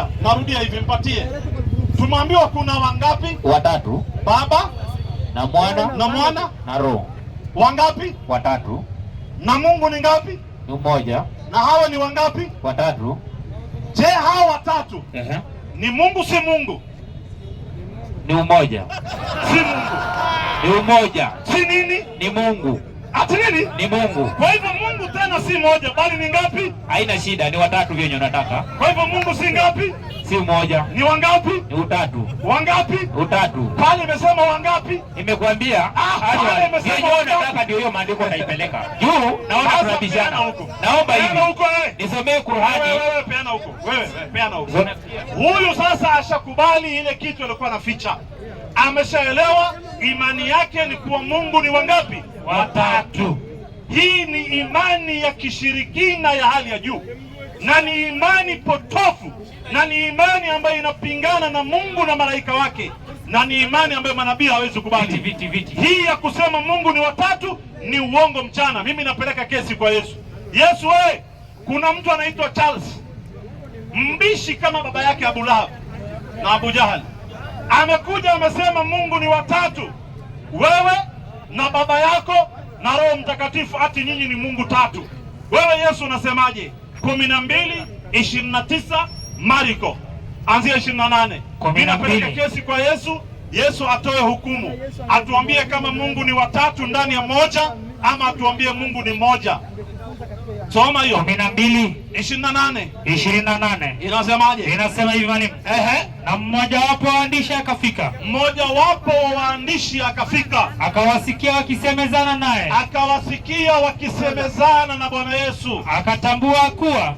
Ngoja, narudia hivi, mpatie. Tumeambiwa kuna wangapi? Watatu. Baba na Mwana na Roho. Wangapi? Watatu. Na Mungu ni ngapi? Ni mmoja. Na hawa ni wangapi? Watatu. Je, hawa watatu ni Mungu si Mungu? Ni umoja. Si Mungu. Ni umoja. Si nini? Ni Mungu. Ati nini? Ni Mungu. Kwa hivyo Mungu tena si moja bali ni ngapi? Haina shida, ni watatu vyenye unataka. Kwa hivyo Mungu si ngapi? Si moja. Ni wangapi? Ni utatu. Wangapi? Utatu. Pale imesema wangapi? Nimekwambia pale imesema vyenye unataka ndio hiyo maandiko naipeleka. Juu naona tunabishana. Naomba hivi. Nisomee Qur'ani. Wewe peana huko. Wewe peana huko. Huyu sasa ashakubali ile kitu alikuwa anaficha. Ameshaelewa imani yake ni kuwa Mungu ni wangapi? Watatu. Hii ni imani ya kishirikina ya hali ya juu, na ni imani potofu, na ni imani ambayo inapingana na Mungu na malaika wake, na ni imani ambayo manabii hawezi kubali. Viti. Hii ya kusema Mungu ni watatu ni uongo mchana. Mimi napeleka kesi kwa Yesu. Yesu wewe, kuna mtu anaitwa Charles, mbishi kama baba yake Abu Lahab na Abu Jahal, amekuja amesema Mungu ni watatu, wewe na baba yako na Roho Mtakatifu, ati nyinyi ni Mungu tatu. Wewe Yesu unasemaje? 12:29 Marko anzia 28. Mimi napeleka kesi kwa Yesu. Yesu atoe hukumu, atuambie kama Mungu ni watatu ndani ya moja ama atuambie Mungu ni moja. Soma hiyo 12:28. Inasemaje? Inasema hivi mwalimu. Na mmoja wapo waandishi akafika. Mmoja wapo wa waandishi akafika. Akawasikia wakisemezana naye. Akawasikia wakisemezana na Bwana Yesu. Akatambua kuwa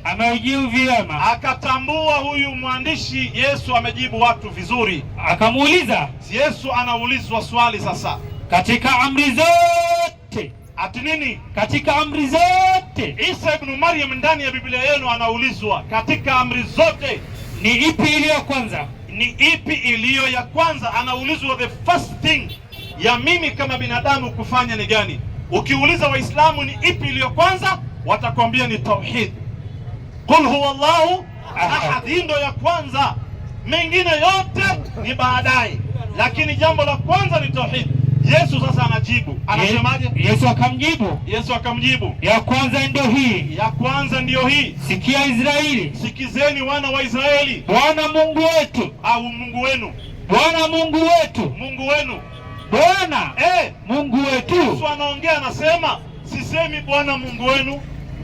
ameujibu vyema. Akatambua huyu mwandishi Yesu amejibu watu vizuri. Akamuuliza. Yesu anaulizwa swali sasa. Katika amri zote. Ati nini? Katika amri zote. Isa ibn Maryam ndani ya Biblia yenu anaulizwa katika amri zote ni ipi iliyo ya kwanza? Ni ipi iliyo ya kwanza? Anaulizwa the first thing ya mimi kama binadamu kufanya ni gani? Ukiuliza Waislamu ni ipi iliyo kwanza, watakwambia ni tauhid. Qul huwallahu ahad, ndio ya kwanza. Mengine yote ni baadaye, lakini jambo la kwanza ni tauhid. Yesu sasa anajibu. Anasemaje? Yesu akamjibu. Ya kwanza ndio hii. Ya kwanza ndio hii. Sikia Israeli. Sikizeni wana wa Israeli. Bwana Mungu wetu au Mungu wenu. Bwana Mungu wetu. Mungu wenu. Bwana Mungu wetu. Yesu anaongea anasema, sisemi Bwana Mungu wenu,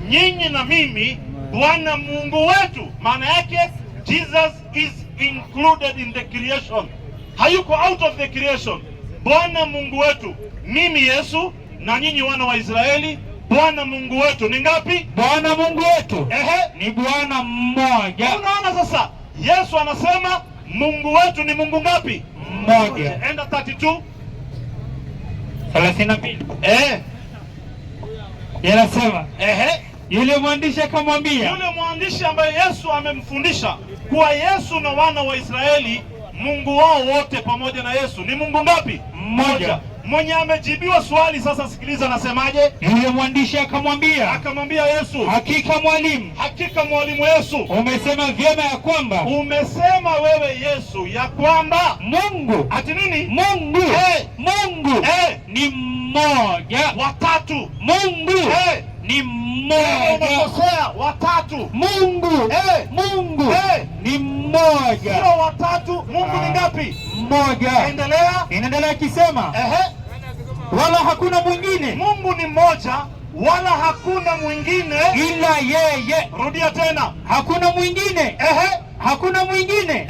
nyinyi na mimi Bwana Mungu wetu. Maana yake Jesus is included in the creation. Hayuko out of the creation. Bwana Mungu wetu, mimi Yesu na nyinyi wana wa Israeli. Bwana Mungu wetu ni ngapi? Bwana Mungu wetu ni Bwana mmoja. Unaona sasa Yesu anasema Mungu wetu ni Mungu ngapi? Mmoja. Enda 32 32. Yanasema yule mwandishi akamwambia, yule mwandishi ambaye Yesu amemfundisha kuwa Yesu na wana wa Israeli Mungu wao wote pamoja na Yesu ni Mungu ngapi? Mmoja. Mwenye amejibiwa swali sasa, sikiliza anasemaje? Yule mwandishi akamwambia Yesu, hakika mwalimu Yesu, umesema vyema ya kwamba, umesema wewe Yesu ya kwamba Mungu ati nini? Mungu ni mmoja. Watatu. Mungu ni mmoja. Unakosea. Watatu. Mungu ni mmoja. Sio watatu. Mungu ni ngapi? Mmoja. Inaendelea kisema wala hakuna mwingine. Mungu ni mmoja wala hakuna mwingine ila yeye. Rudia tena. Hakuna mwingine. Hakuna mwingine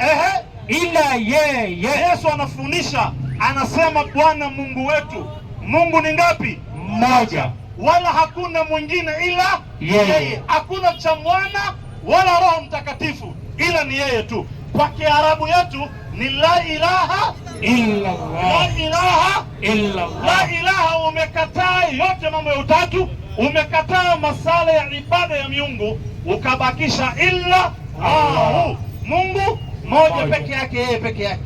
ila yeye. Yesu anafundisha anasema Bwana Mungu wetu. Mungu ni ngapi? Mmoja. Wala hakuna mwingine ila yeye. Hakuna cha Mwana wala Roho Mtakatifu ila ni yeye tu. Kwa Kiarabu yetu ni la ilaha illa Allah. La ilaha illa Allah. La ilaha, umekataa yote mambo ya utatu, umekataa masala ya ibada ya miungu, ukabakisha illa Allah. Mungu moja peke yake, yeye peke yake.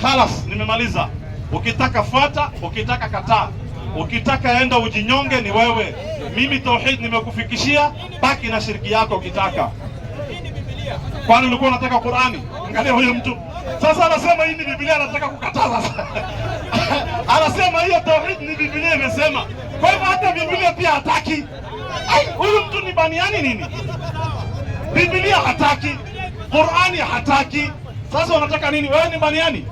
Khalas, nimemaliza. Ukitaka fuata, ukitaka kataa, ukitaka enda ujinyonge, ni wewe. Mimi tauhid nimekufikishia, baki na shiriki yako ukitaka. Kwani ulikuwa unataka Qur'ani? Angalia huyo mtu. Sasa anasema hii ni Biblia anataka kukataza sasa. Anasema hiyo tauhid ni Biblia imesema. Kwa hivyo hata Biblia pia hataki. Huyu mtu ni baniani nini? Biblia hataki, Qur'ani hataki. Sasa unataka nini? Wewe ni baniani?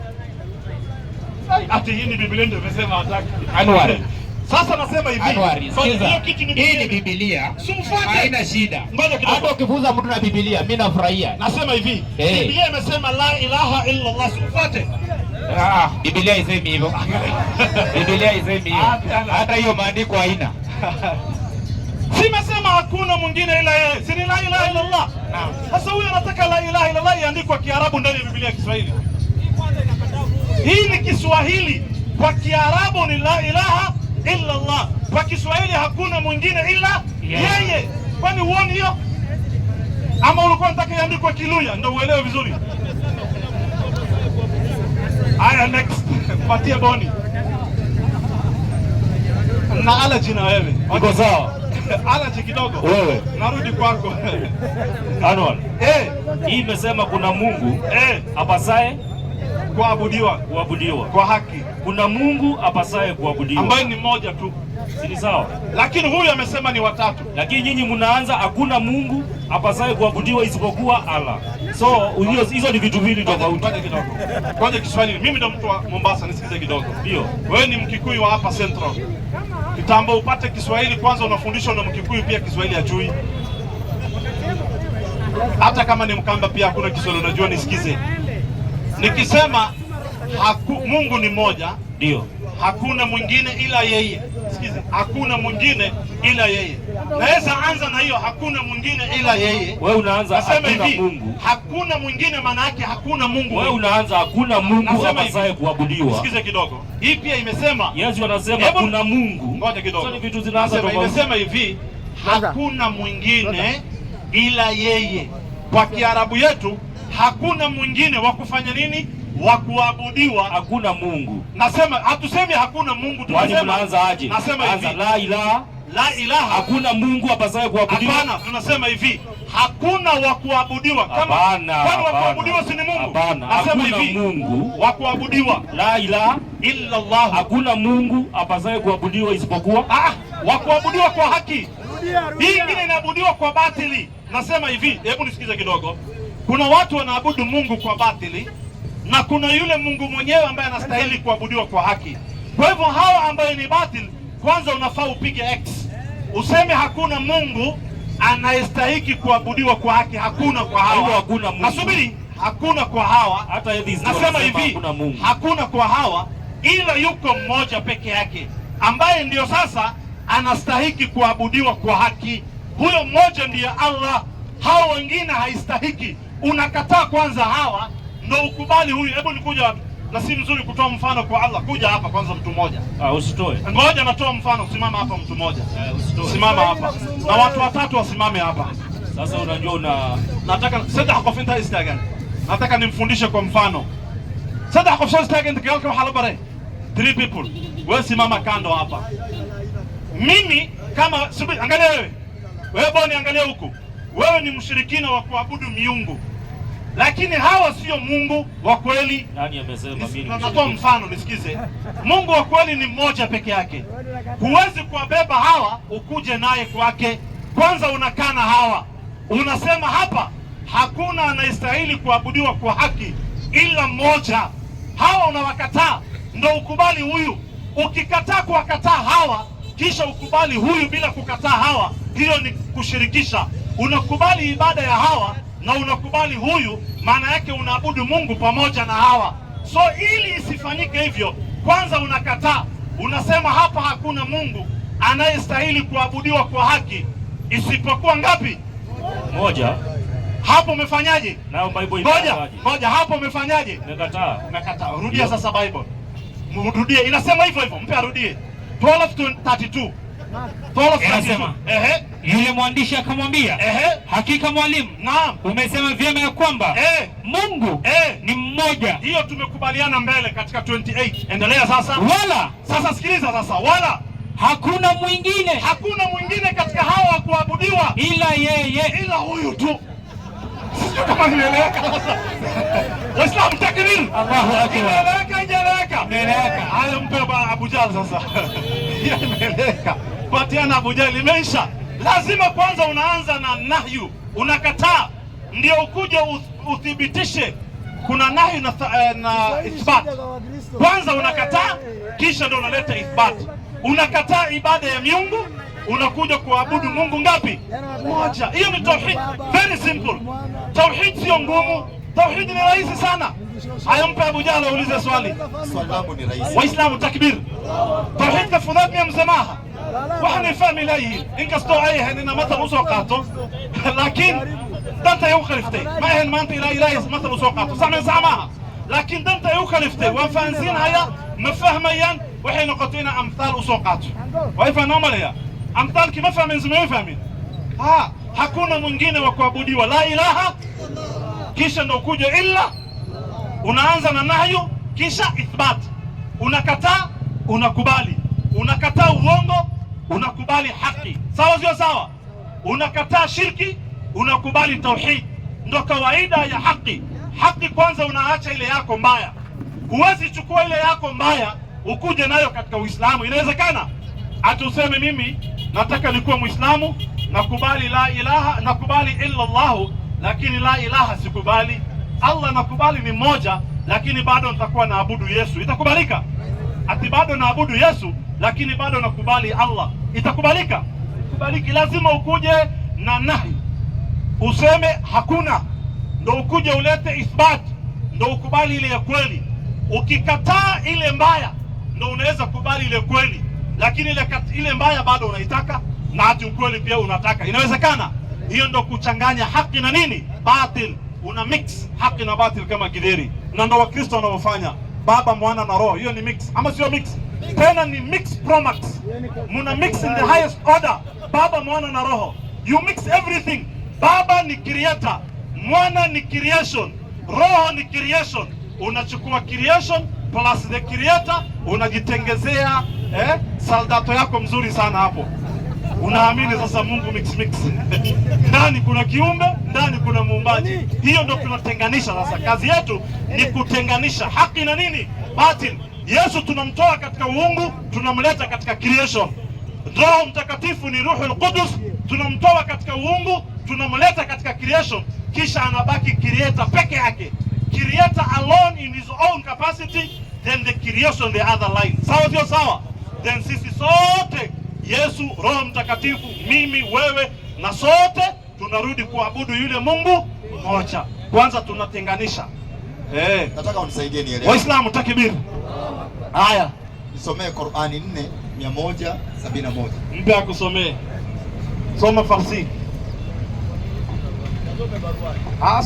Ati hii ni Biblia ndio imesema hataki. Anwar. Sasa nasema hivi. Hii ni Biblia. Haina shida. Ngoja kidogo. Hata ukifuza mtu na Biblia, mimi nafurahia. Nasema hivi. Biblia imesema la ilaha illa Allah, ufuate. Biblia isemi hivyo. Biblia isemi hivyo. Hata hiyo maandiko haina. Simesema hakuna mwingine ila yeye. Si la ilaha illa Allah. Sasa huyu anataka la ilaha illa Allah iandikwe Kiarabu ndani ya Biblia ya Kiswahili. Hii ni Kiswahili. Kwa Kiarabu ni la ilaha illa Allah. Kwa Kiswahili hakuna mwingine ila yeye. Kwani uone hiyo? Ama ulikuwa unataka iandikwe Kiluya ndio uelewe vizuri? Aya, next. Patia Boni. Na allergy na wewe. Iko sawa? Allergy kidogo. Wewe. Narudi kwako. Anwar. Hii imesema kuna Mungu apasaye kuabudiwa kwa haki. Kuna Mungu apasaye kuabudiwa ambaye ni mmoja tu. Si sawa? Lakini huyu amesema ni watatu. Lakini nyinyi mnaanza hakuna Mungu apasaye kuabudiwa isipokuwa Allah. So hizo ni vitu viwili tofauti. Ngoja kidogo. Ngoja Kiswahili. Mimi ndo mtu wa Mombasa, nisikize kidogo. Ndio. Wewe ni Mkikuyu wa hapa Central. Kitambo upate Kiswahili kwanza unafundishwa na Mkikuyu pia Kiswahili hajui. Hata kama ni Mkamba pia hakuna Kiswahili unajua, nisikize. Nikisema Mungu ni mmoja, ndio. Hakuna mwingine ila yeye. Sikize, hakuna mwingine ila yeye. Naweza anza na hiyo hakuna mwingine ila yeye. Wewe unaanza hakuna Mungu. Hakuna mwingine maana yake hakuna Mungu. Wewe unaanza hakuna Mungu apasaye kuabudiwa. Sikize kidogo. Hii pia imesema Yesu anasema kuna Mungu. Ngoja kidogo. Sasa vitu zinaanza tofauti. Imesema hivi hakuna mwingine ila yeye. Kwa Kiarabu yetu hakuna mwingine wa kufanya nini? Wa kuabudiwa. Hakuna Mungu. Nasema hatusemi hakuna Mungu, tunasema tunaanza aje? Nasema hivi la ilaha. Hakuna Mungu apasaye kuabudiwa. Hapana, tunasema hivi hakuna wa kuabudiwa. Kama kwani wa kuabudiwa si ni Mungu? Hapana. Nasema hivi Mungu wa kuabudiwa la ilaha illa Allah. Hakuna Mungu apasaye kuabudiwa isipokuwa wa kuabudiwa kwa haki. Hii nyingine inaabudiwa kwa batili. Nasema hivi, hebu nisikize kidogo. Kuna watu wanaabudu Mungu kwa batili na kuna yule Mungu mwenyewe ambaye anastahili kuabudiwa kwa haki. Kwa hivyo hawa ambaye ni batili, kwanza unafaa upige X. Useme hakuna Mungu anayestahili kuabudiwa kwa haki. Hakuna kwa hawa. Hakuna Mungu. Nasubiri, hakuna kwa hawa. Hata hivi nasema hivi, hakuna kwa hawa ila yuko mmoja peke yake ambaye ndio sasa anastahili kuabudiwa kwa haki. Huyo mmoja ndiye Allah. Hao wengine haistahiki. Unakataa kwanza hawa ndio ukubali huyu. Hebu nikuja hapa. Na si mzuri kutoa mfano kwa Allah. Kuja hapa kwanza mtu mmoja. Usitoe. Ngoja natoa mfano. Simama hapa mtu mmoja. Usitoe. Simama hapa. Na watu watatu wasimame hapa. Sasa unajua nataka sada hakofinta istagan. Nataka nimfundishe kwa mfano. Sada hakofinta istagan tukialika halabare. 3 people. Wewe simama kando hapa. Mimi kama subiri, angalia wewe. Wewe Boni, angalia huku. Wewe ni mshirikina wa kuabudu miungu. Lakini hawa sio Mungu wa kweli. Nani amesema mimi? Natoa mfano nisikize. Mungu wa kweli ni mmoja peke yake. Huwezi kuwabeba hawa ukuje naye kwake. Kwanza unakana hawa. Unasema hapa hakuna anayestahili kuabudiwa kwa haki ila mmoja. Hawa unawakataa ndio ukubali huyu. Ukikataa kuwakataa hawa kisha ukubali huyu bila kukataa hawa, hiyo ni kushirikisha. Unakubali ibada ya hawa na unakubali huyu, maana yake unaabudu Mungu pamoja na hawa. So ili isifanyike hivyo, kwanza unakataa. Unasema hapa hakuna Mungu anayestahili kuabudiwa kwa haki isipokuwa ngapi? Moja. Hapo umefanyaje? Nao Bible moja hapo umefanyaje? Umekataa. Umekataa. Rudia sasa Bible. Mrudie. Inasema hivyo hivyo. Mpe arudie. 12:32. 12:32. Yule mwandishi akamwambia, hakika mwalimu, naam, umesema vyema ya kwamba Mungu ni mmoja. Hiyo tumekubaliana mbele katika 28. Endelea sasa. Wala sasa sikiliza sasa. Wala hakuna mwingine katika hawa wa kuabudiwa ila yeye, ila huyu tu. Sio kama nimeeleweka sasa. Waislamu takbir. Allahu akbar. Imeeleweka. Haya, mpe Abu Jahl sasa. Imeeleweka. Patiana Abu Jahl imeisha. Lazima kwanza unaanza na nahyu, unakataa ndio ukuje uthibitishe kuna nahyu na ithbat. Kwanza unakataa kisha ndio unaleta ithbat. Unakataa ibada ya miungu, unakuja kuabudu Mungu ngapi? Moja. Hiyo ni tauhid, very simple. Tauhid sio ngumu, tauhid ni rahisi sana. Haya, mpe Abu Jahl aulize swali. Swali langu ni rahisi. Waislamu takbir. Tauhid ka fudhat mia msamaha. وحنفهم إليه إنك استوعيه إننا مثل وسوقاته لكن دنت يوخلفتي ما هن ما أنت إلهي مثل وسوقاته سامعها لكن دنت يوخلفتي وفانزين هيا مفهميا وحين قطينا أمثال وسوقاته وإذا نعمل هي أمثال كي مفهمين زميوي فهمين hakuna mwingine wa kuabudiwa la ilaha, kisha ndo kuja illa. Unaanza na nahyu kisha ithbat. Unakataa, unakubali. Unakataa uongo, unakubali haki. Sawa sio sawa? Unakataa shirki, unakubali tauhid. Ndo kawaida ya haki. Haki kwanza unaacha ile yako mbaya. Huwezi chukua ile yako mbaya ukuje nayo katika Uislamu. Inawezekana? Atuseme mimi nataka nikuwe Muislamu, nakubali la ilaha, nakubali illa Allah, lakini la ilaha sikubali. Allah nakubali ni moja, lakini bado nitakuwa naabudu Yesu. Itakubalika? Ati bado naabudu Yesu lakini bado nakubali Allah. Itakubalika? Kubaliki. Lazima ukuje na nahi, useme hakuna, ndo ukuje ulete ithbat, ndo ukubali ile ya kweli. Ukikataa ile mbaya ndo unaweza kubali ile kweli, lakini ile mbaya bado unaitaka na hati ukweli pia unataka. Inawezekana? Hiyo ndo kuchanganya haki na nini? Batil. Una mix haki na batil kama githeri, na ndo Wakristo wanaofanya Baba, Mwana na Roho. Hiyo ni mix ama sio mix? Tena ni mix pro max. Muna mix in the highest order. Baba, Mwana na Roho. You mix everything. Baba ni creator, Mwana ni creation, Roho ni creation. Unachukua creation plus the creator, unajitengezea saldato yako mzuri sana hapo. Unaamini sasa Mungu mix. Ndani kuna kiumbe, ndani kuna muumbaji. Hiyo ndio tunatenganisha sasa. Kazi yetu ni kutenganisha haki na nini? Batil. Yesu tunamtoa katika uungu, tunamleta katika creation. Roho Mtakatifu ni Ruhul Qudus, tunamtoa katika uungu, tunamleta katika creation. Kisha anabaki creator peke yake. Creator alone in his own capacity, then the creation the other line. Sawa sio sawa? Then sisi sote, Yesu, Roho Mtakatifu, mimi, wewe na sote tunarudi kuabudu yule Mungu mmoja. Kwanza tunatenganisha. Nataka unisaidie nielewe. Waislamu takbir. Haya, nisomee Qur'ani 4:171. Mpe akusomee. Soma Farsi.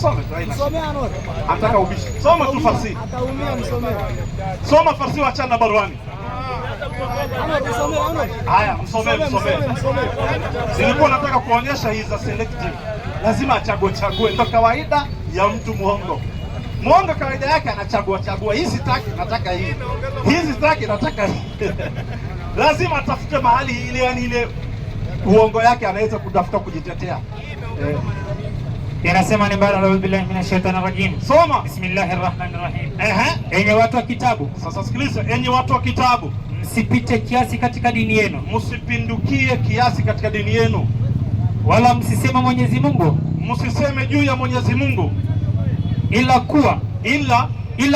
Some tu aina. Anataka ubishi. Soma tu Farsi. Ataumia msomee. Soma Farsi, wachana baruani. Haya, msomee. Nilikuwa nataka kuonyesha hii za selective. Lazima achague. Ndio kawaida ya mtu muongo. Muongo kawaida yake anachagua. Hii sitaki, nataka hii. Hii sitaki, nataka hii. Lazima atafute mahali ile, yani ile uongo yake anaweza kutafuta kujitetea. Inasema ni baada billahi minash shaitani rajim. Soma. Bismillahir rahmanir rahim. Enyi watu wa kitabu. Sasa sikiliza, enyi watu wa kitabu, msipite kiasi katika dini yenu, msipindukie kiasi katika dini yenu, wala msiseme Mwenyezi Mungu, msiseme juu ya Mwenyezi Mungu ila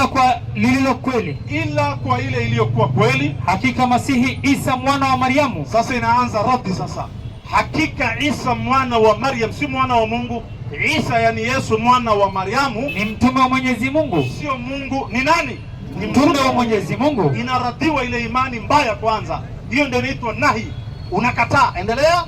kwa lililo kweli, ila kwa ile iliyokuwa kweli. Hakika Masihi Isa mwana wa Maryamu. Sasa inaanza radi sasa. Hakika Isa mwana wa Maryam, si mwana wa Mungu. Isa yani Yesu mwana wa Maryamu ni mtume wa Mwenyezi Mungu. Sio Mungu. Ni nani? Ni mtume wa Mwenyezi Mungu. Inaradiwa ile imani mbaya kwanza. Hiyo ndio inaitwa nahi. Unakataa. Endelea.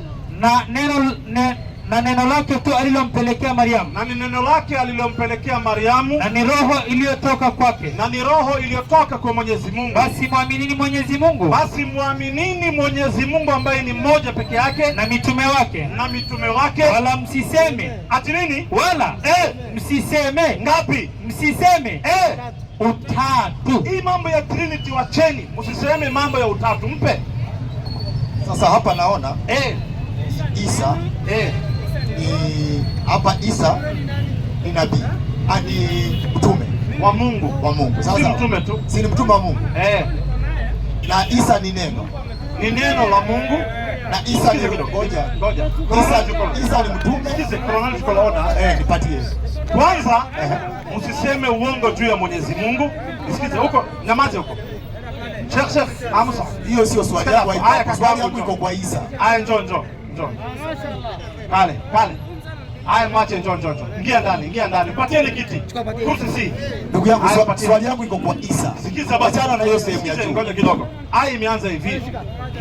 Na neno lake tu alilompelekea Maryamu. Na ni neno lake alilompelekea Maryamu. Na ni roho iliyotoka kwake. Na ni roho iliyotoka kwa Mwenyezi Mungu. Basi muaminini Mwenyezi Mungu. Basi muaminini Mwenyezi Mungu ambaye ni mmoja peke yake. Na mitume wake. Na mitume wake. Wala msiseme. Ati nini? Wala. Msiseme. Ngapi? Msiseme. Utatu. Hii mambo ya Trinity wacheni. Msiseme mambo ya utatu. Mpe. Sasa hapa naona Isa hapa Isa ni nabii, ni mtume wa Mungu. Wa Mungu. Sasa si mtume tu. Si ni mtume wa Mungu. Na Isa ni neno. Ni neno la Mungu. Na Isa ni ngoja. Isa ni mtume. Sikize chronological order. Nipatie. Kwanza msiseme uongo juu ya Mwenyezi Mungu. Nisikize huko, nyamaze huko. Sheikh Amusa. Hiyo sio swali yangu. Swali yangu iko kwa Isa. Aya, njoo. Pale. Aya, mwache, njoo. Ingia ndani. Patieni kiti. Kursi. Ndugu yangu, swali yangu iko kwa Isa. Sikiza basi. Achana na hiyo sehemu ya juu. Ngoja kidogo. Aya imeanza hivi.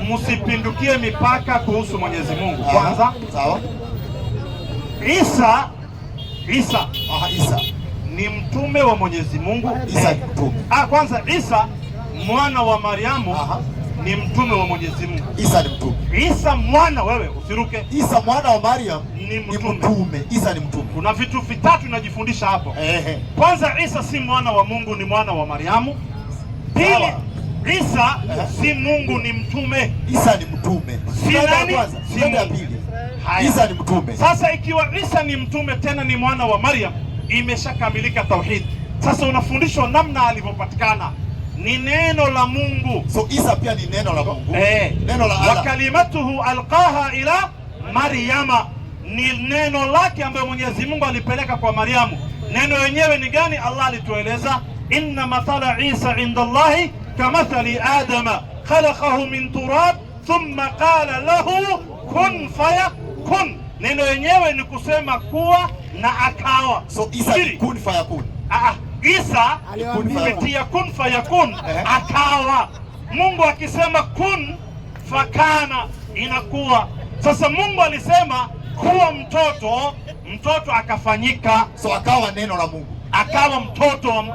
Msipindukie mipaka kuhusu Mwenyezi Mungu. Kwanza. Sawa. Isa Isa ni mtume wa Mwenyezi Mungu. Isa ni mtume. Kwanza Isa mwana wa Mariamu ni mtume wa Mwenyezi Mungu. Isa ni mtume. Isa mwana, wewe usiruke. Isa mwana wa Mariam ni mtume. Isa ni mtume. Kuna vitu vitatu najifundisha hapo. Kwanza, Isa si mwana wa Mungu, ni mwana wa Mariamu. Pili, Isa si Mungu, ni mtume. Isa ni mtume. Si nani? Si ya pili. Isa ni mtume. Sasa ikiwa Isa ni mtume tena ni mwana wa Mariam, imeshakamilika tauhid. Sasa unafundishwa namna alivyopatikana. Ni neno la Mungu. So Isa pia ni neno la Mungu. Neno la Allah. Wa kalimatuhu alqaha ila Maryama, ni neno lake ambayo Mwenyezi Mungu alipeleka kwa Mariamu. Neno yenyewe ni gani? Allah alitueleza, inna mathala Isa inda Allahi kamathali Adama khalaqahu min turab thumma qala lahu kun fayakun. Neno yenyewe ni kusema kuwa na akawa. So Isa ni kun fayakun. Isa kupitia kun fayakun akawa. Mungu akisema kun fakana, inakuwa. Sasa Mungu alisema kuwa mtoto akafanyika. So akawa neno la Mungu. Akawa mtoto.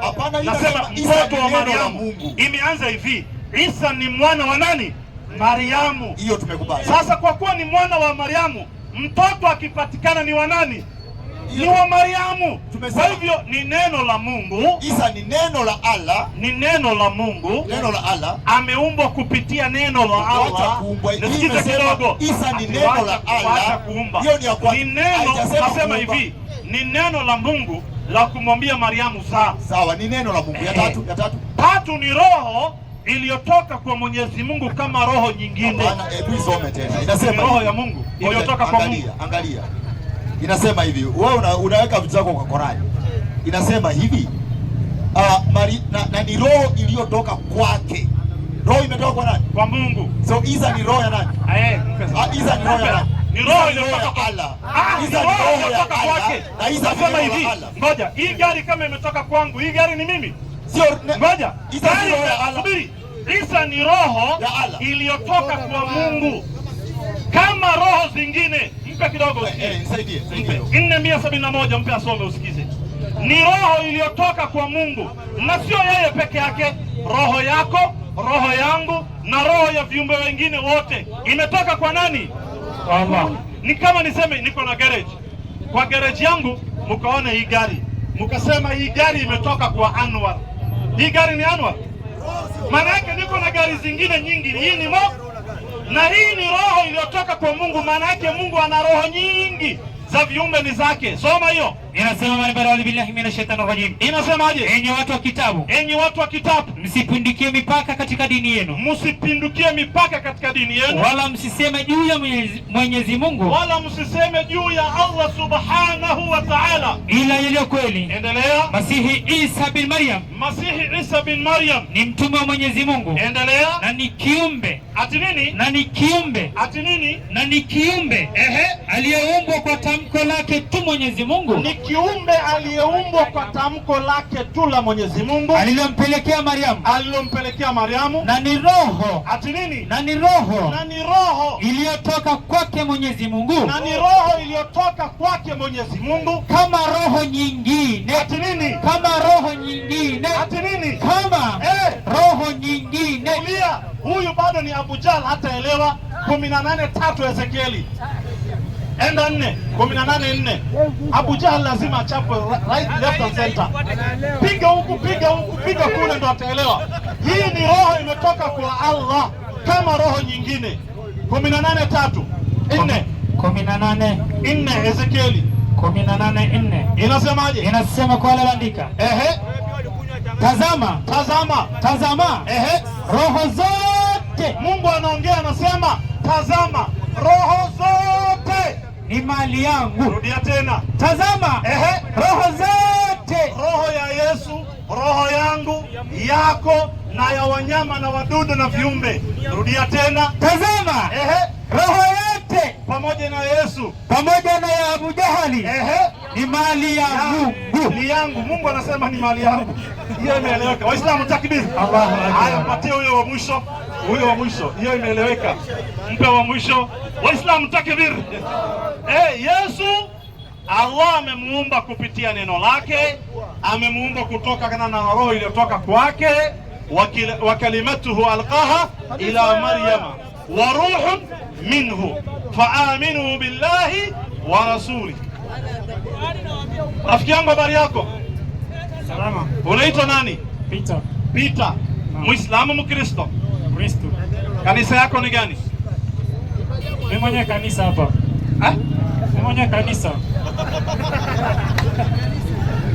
Nasema mtoto wa Mariamu. Imeanza hivi, Isa ni mwana wa nani? Mariamu. Hiyo tumekubali. Sasa kwa kuwa ni mwana wa Mariamu, mtoto akipatikana ni wa nani? Ni wa Mariamu. Kwa hivyo ni neno la Mungu. Isa ni neno la Allah. Ni neno la Mungu. Neno la Allah. Ameumbwa kupitia neno la Allah. Nisikize kidogo. Isa ni neno la Allah. Hiyo ni ya kwanza. Ni neno, nasema hivi, ni neno la Mungu la kumwambia Mariamu zaa. Sawa, ni neno la Mungu. Ya tatu. Tatu ni roho iliyotoka kwa Mwenyezi Mungu kama roho nyingine. Hebu isome tena. Inasema roho ya Mungu iliyotoka kwa Mungu. Angalia. Inasema hivi, wewe unaweka vitu zako kwa Qur'ani. Inasema hivi, na ni roho iliyotoka kwake. Roho imetoka kwa nani? Kwa Mungu. So Isa ni roho ya nani? Isa ni roho ya nani? Ni roho iliyotoka kwa Allah. Isa ni roho ya kwake. Na Isa sema hivi, ngoja, hii gari kama imetoka kwangu, hii gari ni mimi? Sio, ngoja. Isa ni roho ya Allah. Subiri. Isa ni roho iliyotoka kwa Mungu. Kama roho zingine, mpe kidogo usikize. Nisaidie. 471 mpe asome usikize. Ni roho iliyotoka kwa Mungu, na sio yeye peke yake. Roho yako, roho yangu na roho ya viumbe wengine wote imetoka kwa nani? Allah. Ni kama niseme niko na garage. Kwa garage yangu mkaona hii gari, mkasema hii gari imetoka kwa Anwar. Hii gari ni Anwar? Maana yake niko na gari zingine nyingi. Hii ni na hii ni roho iliyotoka kwa Mungu. Maana yake Mungu ana roho nyingi za viumbe ni zake. Soma hiyo. Inasema manibarawi billahi minash shaitani rajim. Inasemaje? Enyi watu wa kitabu. Enyi watu wa kitabu. Msipindukie mipaka katika dini yenu. Msipindukie mipaka katika dini yenu. Wala msiseme juu ya Mwenyezi Mungu. Wala msiseme juu ya Allah subhanahu wa ta'ala ila ile kweli. Endelea. Masihi Isa bin Maryam. Masihi Isa bin Maryam ni mtume wa Mwenyezi Mungu. Endelea. Na ni kiumbe. Ati nini? Na ni kiumbe. Ati nini? Na ni kiumbe. Aliyeumbwa kwa tamko lake tu Mwenyezi Mungu. Ni kiumbe aliyeumbwa kwa tamko lake tu la Mwenyezi Mungu. Alilompelekea Mariamu. Na ni roho. Ati nini? Na ni roho. Na ni roho iliyotoka kwake Mwenyezi Mungu. Na ni roho iliyotoka kwake Mwenyezi Mungu. Kama roho nyingine. Ati nini? Kama roho nyingine. Ati nini? Kama roho nyingine. Kulia. Huyu bado ni Abu Jahl, hataelewa. 18:3 Ezekieli. Enda 18:4. Abu Jahl lazima achapwe right, left and center. Piga huku, piga kule, ndo ataelewa. Hii ni roho imetoka kwa Allah kama roho nyingine. 18:3. 18:4 Ezekieli. 18:4 inasemaje? inasema kwa walioandika, Ehe, tazama, tazama. Ehe, roho zote Mungu anaongea, anasema tazama, roho zote ni mali yangu. Rudia tena. Tazama, Ehe, roho zote, roho ya Yesu, roho yangu, yako na ya wanyama na wadudu na viumbe. Rudia tena. tazama, Ehe, roho yote pamoja na Yesu, pamoja na ya Abu Jahali ehe, ni mali yangu. ni yangu. Mungu anasema ni mali yangu. Hiyo imeeleweka. Waislamu takbir. Allahu Akbar. Haya, mpatie huyo wa mwisho, hiyo imeeleweka. Mpe wa mwisho. Waislamu takbir. Yesu Allah amemuumba kupitia neno lake, amemuumba kutoka na roho iliyotoka kwake, wa kalimatuhu alqaha ila Maryama wa ruhun minhu faaminu billahi wa rasuli. Rafiki yangu, habari yako? Salama. Unaitwa nani? Peter. Muislamu, Mkristo? Kristo. Kanisa yako ni gani? Mimi mwenye kanisa hapa. Mimi mwenye kanisa.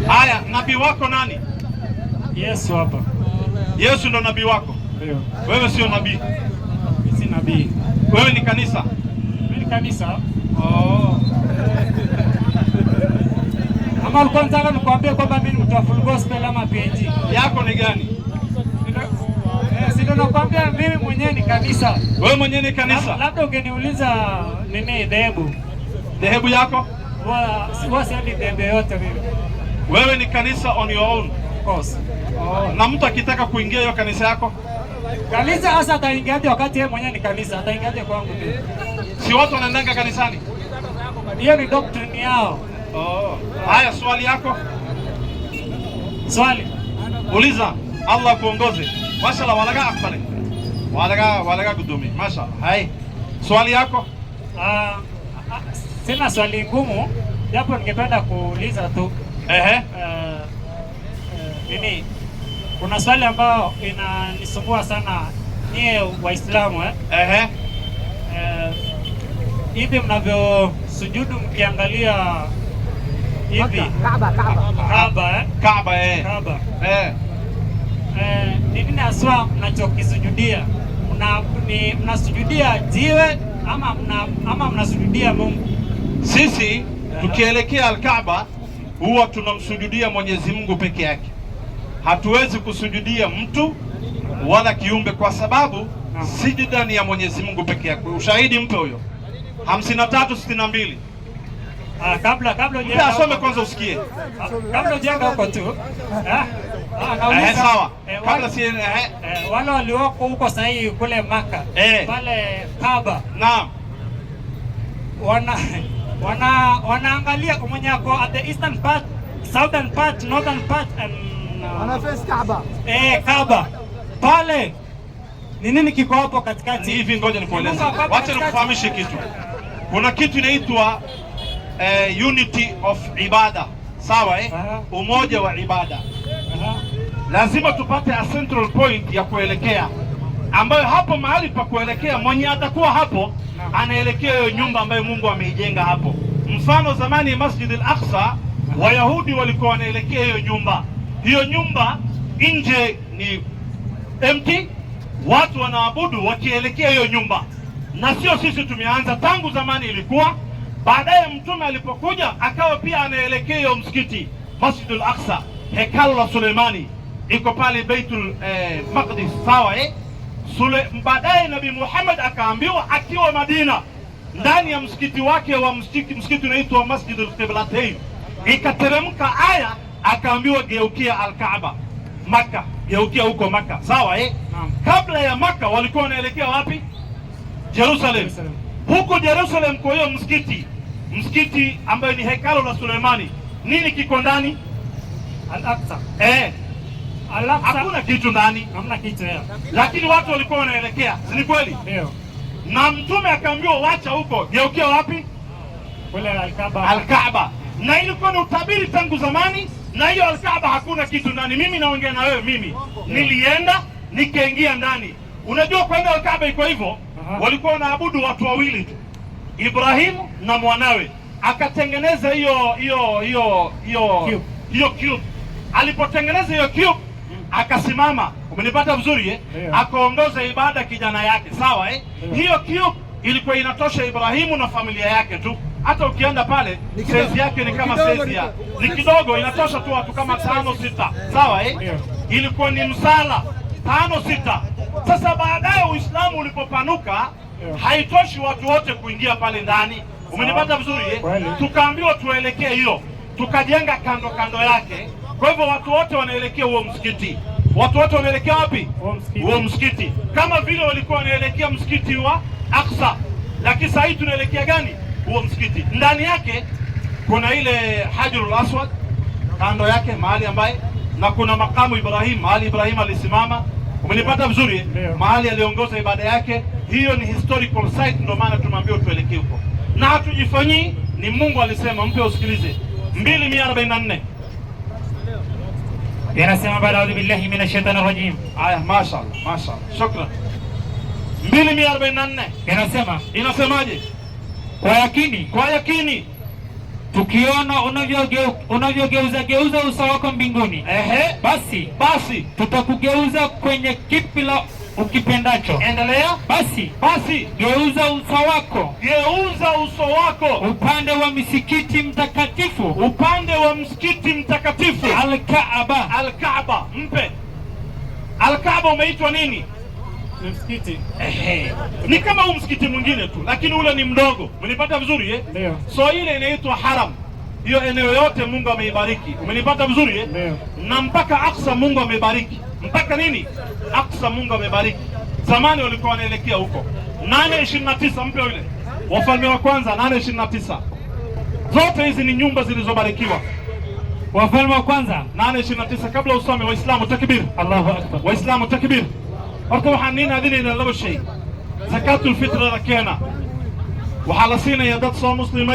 Haya, nabii wako nani? Yesu hapa. Yesu ndo nabii wako? Ndio. Wewe sio nabii? Mimi si nabii. Wewe ni kanisa? Mimi ni kanisa. Oh. Ama ulikuwa unataka nikwambie kwamba mimi ni mtu wa full gospel ama PNG? Yako ni gani? Sio, nakwambia mimi mwenyewe ni kanisa. Wewe mwenyewe ni kanisa? Labda ungeniuliza nini dhehebu yako? Huwa siendi dhehebu yote mimi. Wewe ni kanisa on your own? Of course. Na mtu akitaka kuingia hiyo kanisa yako? Kanisa hasa ataingiaje wakati yeye mwenyewe ni kanisa? Ataingiaje kwangu mimi? Si watu wanaendanga kanisani? Hiyo ni doctrine yao. Haya, swali yako? Swali. Uliza, Allah kuongoze. Mashallah, walaga akbale. Walaga kudumi. Mashallah. Hai. Swali yako? Sina swali ngumu, japo ningependa kuuliza tu. Ehe. Kuna swali ambayo inanisumbua sana nyie Waislamu Ehe. Hivi mnavyosujudu mkiangalia hivi Kaaba ni nini haswa mnachokisujudia? Mnasujudia jiwe ama mnasujudia Mungu? Sisi tukielekea Al-Kaaba huwa tunamsujudia Mwenyezi Mungu peke yake. Hatuwezi kusujudia mtu wala kiumbe, kwa sababu sijida ni ya Mwenyezi Mungu peke yake. Ushahidi mpe huyo 53:62. Kabla asome kwanza usikie. Kabla jenga huko tu. Sawa. Kabla wale walioko huko sahihi kule Maka, pale Kaaba. Naam. Wanaangalia mwenye ako at the eastern part, southern part, northern part and face Kaaba. Kaaba. Pale ni nini kiko hapo katikati? Hivi ngoja nikueleze. Wacha nikufahamishe kitu. Kuna kitu inaitwa unity of ibada. Sawa umoja wa ibada. Lazima tupate a central point ya kuelekea, ambayo hapo mahali pa kuelekea mwenye atakuwa hapo anaelekea hiyo nyumba ambayo Mungu ameijenga hapo. Mfano, zamani Masjid al-Aqsa, Wayahudi walikuwa wanaelekea hiyo nyumba. Hiyo nyumba nje ni empty, watu wanaabudu wakielekea hiyo nyumba. Na sio sisi tumeanza, tangu zamani ilikuwa. Baadaye Mtume alipokuja akawa pia anaelekea hiyo msikiti Masjid al-Aqsa, hekalu la Suleimani iko pale Baitul Maqdis. Sawa baadaye Nabii Muhammad akaambiwa akiwa Madina, ndani ya msikiti wake wa msikiti unaitwa Masjid al-Qiblatain, ikateremka aya akaambiwa geukia Al-Kaaba Maka, geukia huko Maka. Sawa Kabla ya Maka walikuwa wanaelekea wapi? Jerusalem. Huko Jerusalem kwa hiyo msikiti ambayo ni hekalu la Suleimani, nini kiko ndani? Al-Aqsa. Al-Aqsa hakuna kitu ndani. Hamna kitu Lakini watu walikuwa wanaelekea, si kweli? Ndio. Na Mtume akaambiwa wacha huko, geukia wapi? Kule Al-Kaaba. Na ilikuwa ni utabiri tangu zamani, na hiyo Al-Kaaba hakuna kitu ndani. Mimi naongea na wewe, mimi nilienda nikaingia ndani. Unajua kwenda Al-Kaaba iko hivyo, walikuwa wanaabudu watu wawili tu, Ibrahimu na mwanawe. akatengeneza hiyo cube. Alipotengeneza hiyo cube akasimama, umenipata vizuri akaongoza ibada kijana yake, sawa Hiyo cube ilikuwa inatosha Ibrahimu na familia yake tu. Hata ukienda pale size yake ni kama size ya ni kidogo, inatosha tu watu kama 5-6, sawa Ilikuwa ni msala 5-6. Sasa baadaye Uislamu ulipopanuka, haitoshi watu wote kuingia pale ndani, umenipata vizuri Tukaambiwa tuelekee hiyo, tukajenga kando yake. Kwa hivyo watu wote wanaelekea huo msikiti. Watu wote wanaelekea wapi? Huo msikiti. Kama vile walikuwa wanaelekea msikiti wa Aqsa, lakini sasa hivi tunaelekea gani? Huo msikiti. Ndani yake kuna ile Hajarul Aswad kando yake mahali ambaye, na kuna makamu Ibrahim, mahali Ibrahim alisimama, umenipata vizuri mahali aliongoza ibada yake. Hiyo ni historical site, ndio maana tumeambiwa tuelekee huko, na hatujifanyii, ni Mungu alisema. Mpe usikilize 244 yanasema baada ya billahi minash shaitani rajim. Aya, mashaallah, shukran. 244 inasemaje? Kwa yakini tukiona unavyogeuza uso wako mbinguni, basi tutakugeuza kwenye kipila ukipendacho. Endelea. Basi geuza uso wako upande wa msikiti mtakatifu Al-Kaaba. Mpe Al-Kaaba umeitwa nini? Msikiti. Ni kama huu msikiti mwingine tu, lakini ule ni mdogo. Umenipata vizuri Ndio. So ile inaitwa haram. Hiyo eneo yote Mungu ameibariki. Umenipata vizuri Ndio. Na mpaka Aqsa Mungu amebariki. Mpaka nini? Aqsa Mungu amebariki. Zamani walikuwa wanaelekea huko. 8:29 mpe yule. Wafalme wa kwanza 8:29. Zote hizi ni nyumba zilizobarikiwa. Wafalme wa kwanza 8:29. Kabla usome, Waislamu takbir. Allahu akbar. Waislamu takbir. Horta waxaan niin adinayna laba shay. Zakatul fitra keena. Waxaa la siinaya dad soo muslima